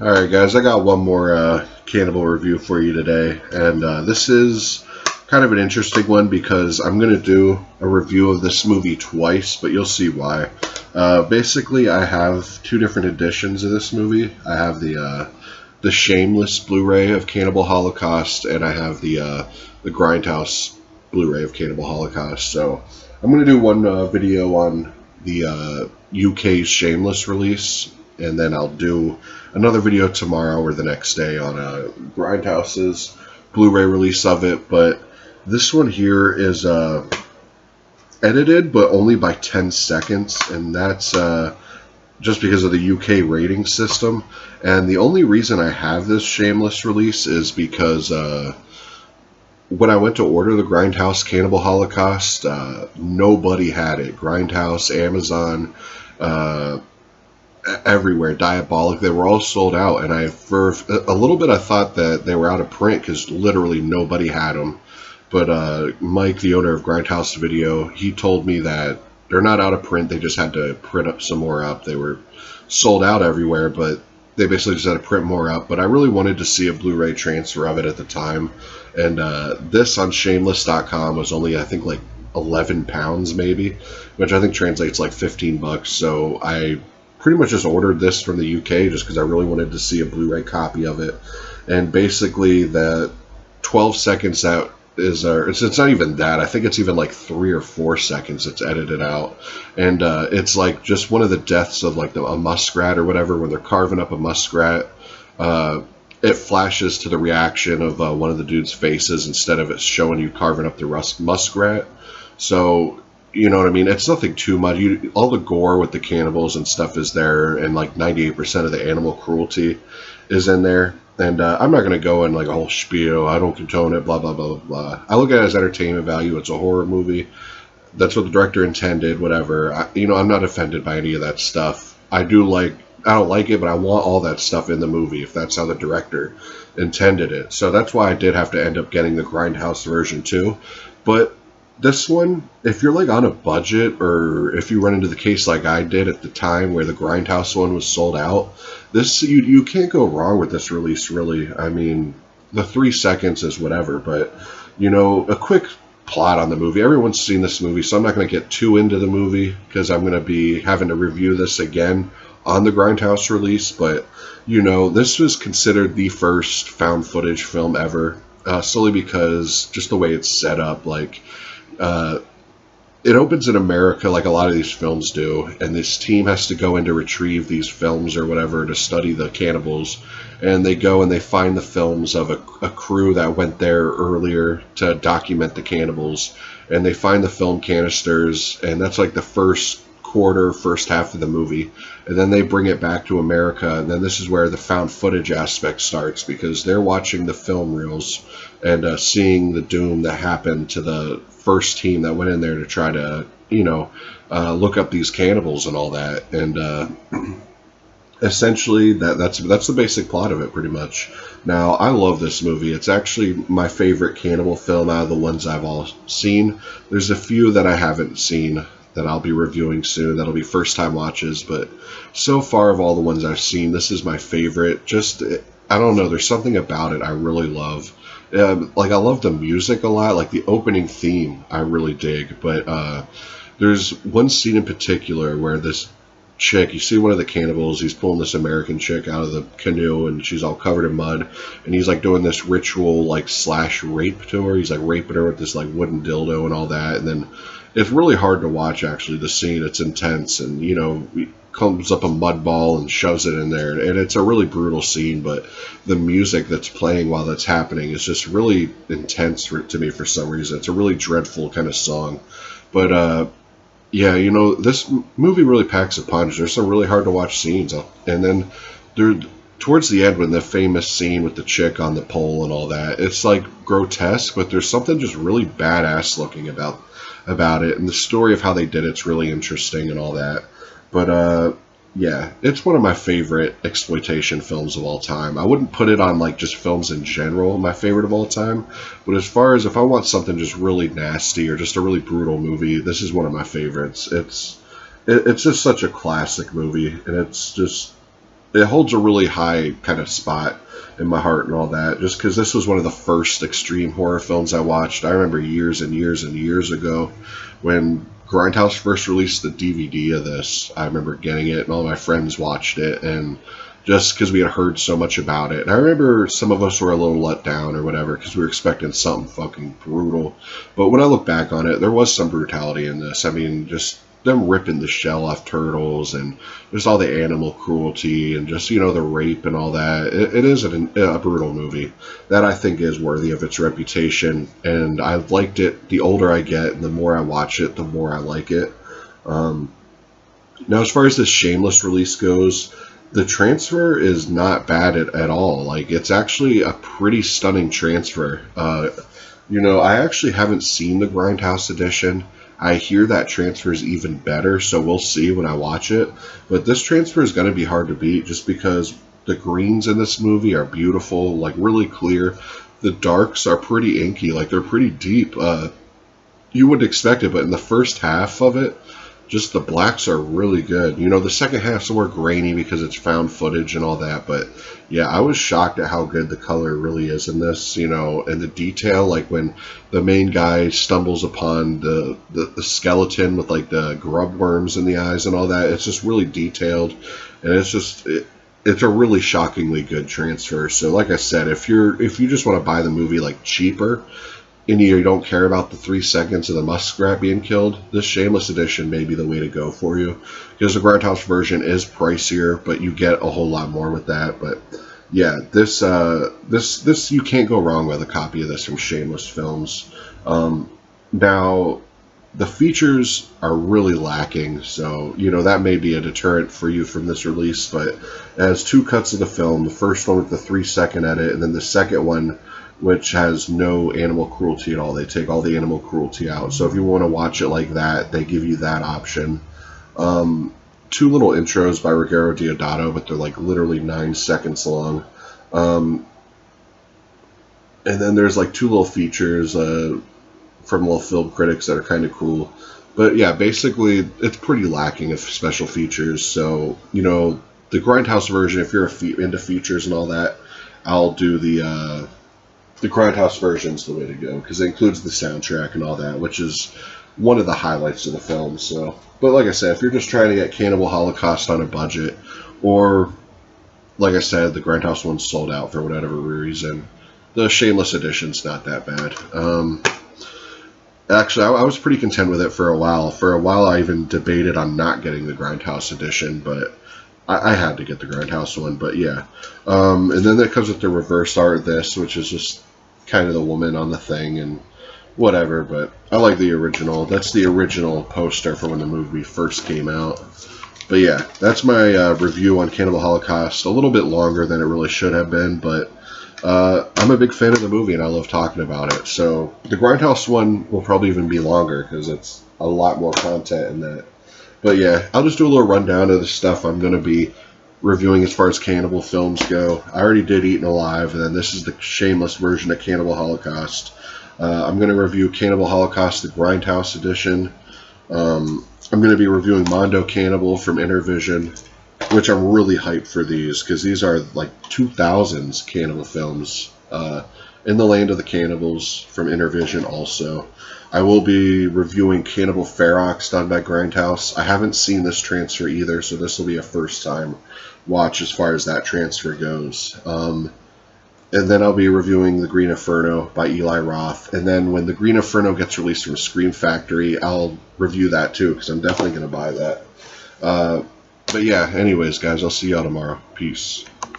Alright guys, I got one more Cannibal review for you today, and this is kind of an interesting one because I'm going to do a review of this movie twice, but you'll see why. Basically, I have two different editions of this movie. I have the Shameless Blu-ray of Cannibal Holocaust, and I have the Grindhouse Blu-ray of Cannibal Holocaust. So I'm going to do one video on the UK's Shameless release, and then I'll do another video tomorrow or the next day on Grindhouse's Blu-ray release of it. But this one here is edited, but only by 10 seconds, and that's just because of the UK rating system. And the only reason I have this Shameless release is because when I went to order the Grindhouse Cannibal Holocaust, nobody had it. Grindhouse, Amazon, everywhere, Diabolic, they were all sold out. And for a little bit, I thought that they were out of print because literally nobody had them. But Mike, the owner of Grindhouse Video, he told me that they're not out of print. They just had to print up some more up. They were sold out everywhere, but they basically just had to print more up. But I really wanted to see a Blu-ray transfer of it at the time. And this on Shameless.com was only, I think, like 11 pounds maybe, which I think translates like 15 bucks. So I pretty much just ordered this from the UK just because I really wanted to see a Blu-ray copy of it. And basically the 12 seconds that is it's not even that. I think it's even like 3 or 4 seconds it's edited out. And it's like just one of the deaths of like a muskrat or whatever, when they're carving up a muskrat. It flashes to the reaction of one of the dude's faces instead of it showing you carving up the muskrat. So, you know what I mean? It's nothing too much. All the gore with the cannibals and stuff is there, and like 98% of the animal cruelty is in there. And I'm not going to go in like a whole spiel. I don't condone it, blah, blah, blah, blah, blah. I look at it as entertainment value. It's a horror movie. That's what the director intended, whatever. I'm not offended by any of that stuff. I don't like it, but I want all that stuff in the movie if that's how the director intended it. So that's why I did have to end up getting the Grindhouse version too. But this one, if you're like on a budget, or if you run into the case like I did at the time where the Grindhouse one was sold out, this you can't go wrong with this release, really. I mean, the 3 seconds is whatever, but a quick plot on the movie. Everyone's seen this movie, so I'm not going to get too into the movie because I'm going to be having to review this again on the Grindhouse release. But this was considered the first found footage film ever, solely because just the way it's set up. Like it opens in America like a lot of these films do, and this team has to go in to retrieve these films or whatever to study the cannibals, and they go and they find the films of a crew that went there earlier to document the cannibals, and they find the film canisters, and that's like the first half of the movie, and then they bring it back to America, and then this is where the found footage aspect starts, because they're watching the film reels and seeing the doom that happened to the first team that went in there to try to look up these cannibals and all that. And essentially that's the basic plot of it, pretty much. Now, I love this movie. It's actually my favorite cannibal film out of the ones I've all seen. There's a few that I haven't seen that I'll be reviewing soon. That'll be first time watches, but so far of all the ones I've seen, this is my favorite. Just, I don't know, there's something about it I really love. Like, I love the music a lot. Like, the opening theme I really dig, but there's one scene in particular where this chick, you see one of the cannibals, he's pulling this American chick out of the canoe, and she's all covered in mud, and he's like doing this ritual like / rape to her. He's like raping her with this like wooden dildo and all that, and then it's really hard to watch, actually, the scene. It's intense, and he comes up a mud ball and shoves it in there, and it's a really brutal scene, but the music that's playing while that's happening is just really intense to me for some reason. It's a really dreadful kind of song. But yeah, this movie really packs a punch. There's some really hard to watch scenes, and then towards the end, when the famous scene with the chick on the pole and all that, it's like grotesque, but there's something just really badass looking about it, and the story of how they did it's really interesting and all that. But yeah, it's one of my favorite exploitation films of all time. I wouldn't put it on like just films in general my favorite of all time, but as far as if I want something just really nasty or just a really brutal movie, this is one of my favorites. It's just such a classic movie, and it's just it holds a really high kind of spot in my heart and all that, just because this was one of the first extreme horror films I watched. I remember years and years and years ago when Grindhouse first released the DVD of this. I remember getting it, and all my friends watched it, and just because we had heard so much about it. And I remember some of us were a little let down or whatever because we were expecting something fucking brutal. But when I look back on it, there was some brutality in this. I mean, just them ripping the shell off turtles and just all the animal cruelty and just, you know, the rape and all that. It is a brutal movie that I think is worthy of its reputation. And I've liked it. The older I get and the more I watch it, the more I like it. Now, as far as this Shameless release goes, the transfer is not bad at all. Like, it's actually a pretty stunning transfer. You know, I actually haven't seen the Grindhouse edition. I hear that transfer is even better, so we'll see when I watch it. But this transfer is going to be hard to beat just because the greens in this movie are beautiful, like really clear. The darks are pretty inky, like they're pretty deep. You wouldn't expect it, but in the first half of it, just the blacks are really good. You know, the second half's more grainy because it's found footage and all that, but yeah, I was shocked at how good the color really is in this, you know, and the detail, like when the main guy stumbles upon the skeleton with like the grub worms in the eyes and all that. It's just really detailed, and it's just it's a really shockingly good transfer. So like I said, if you just want to buy the movie like cheaper, and you don't care about the 3 seconds of the muskrat being killed, this Shameless edition may be the way to go for you. Because the Grindhouse version is pricier, but you get a whole lot more with that. But yeah, this you can't go wrong with a copy of this from Shameless Films. Now, the features are really lacking, so you know that may be a deterrent for you from this release. But it has 2 cuts of the film. The first one with the 3-second edit, and then the second one, which has no animal cruelty at all. They take all the animal cruelty out. So if you want to watch it like that, they give you that option. 2 little intros by Ruggero Deodato, but they're like literally 9 seconds long. And then there's like 2 little features from little film critics that are kind of cool. But yeah, basically it's pretty lacking of special features. So, you know, the Grindhouse version, if you're into features and all that, I'll do the Grindhouse version's the way to go because it includes the soundtrack and all that, which is one of the highlights of the film. So, but like I said, if you're just trying to get Cannibal Holocaust on a budget, or like I said, the Grindhouse one's sold out for whatever reason, the Shameless edition's not that bad. Actually, I was pretty content with it for a while. For a while, I even debated on not getting the Grindhouse edition, but I had to get the Grindhouse one. But yeah, and then that comes with the reverse art of this, which is just kind of the woman on the thing and whatever, but I like the original. That's the original poster for when the movie first came out. But yeah, that's my review on Cannibal Holocaust. A little bit longer than it really should have been, but I'm a big fan of the movie and I love talking about it. So the Grindhouse one will probably even be longer because it's a lot more content in that. But yeah, I'll just do a little rundown of the stuff I'm going to be reviewing as far as cannibal films go. I already did Eaten Alive, and then this is the Shameless version of Cannibal Holocaust. I'm going to review Cannibal Holocaust, the Grindhouse edition. I'm going to be reviewing Mondo Cannibal from Intervision, which I'm really hyped for these, because these are like 2000s cannibal films. In the Land of the Cannibals from Intervision also. I will be reviewing Cannibal Ferox done by Grindhouse. I haven't seen this transfer either, so this will be a first time watch as far as that transfer goes. And then I'll be reviewing The Green Inferno by Eli Roth. And then when The Green Inferno gets released from Scream Factory, I'll review that too, because I'm definitely going to buy that. But yeah, anyways, guys, I'll see y'all tomorrow. Peace.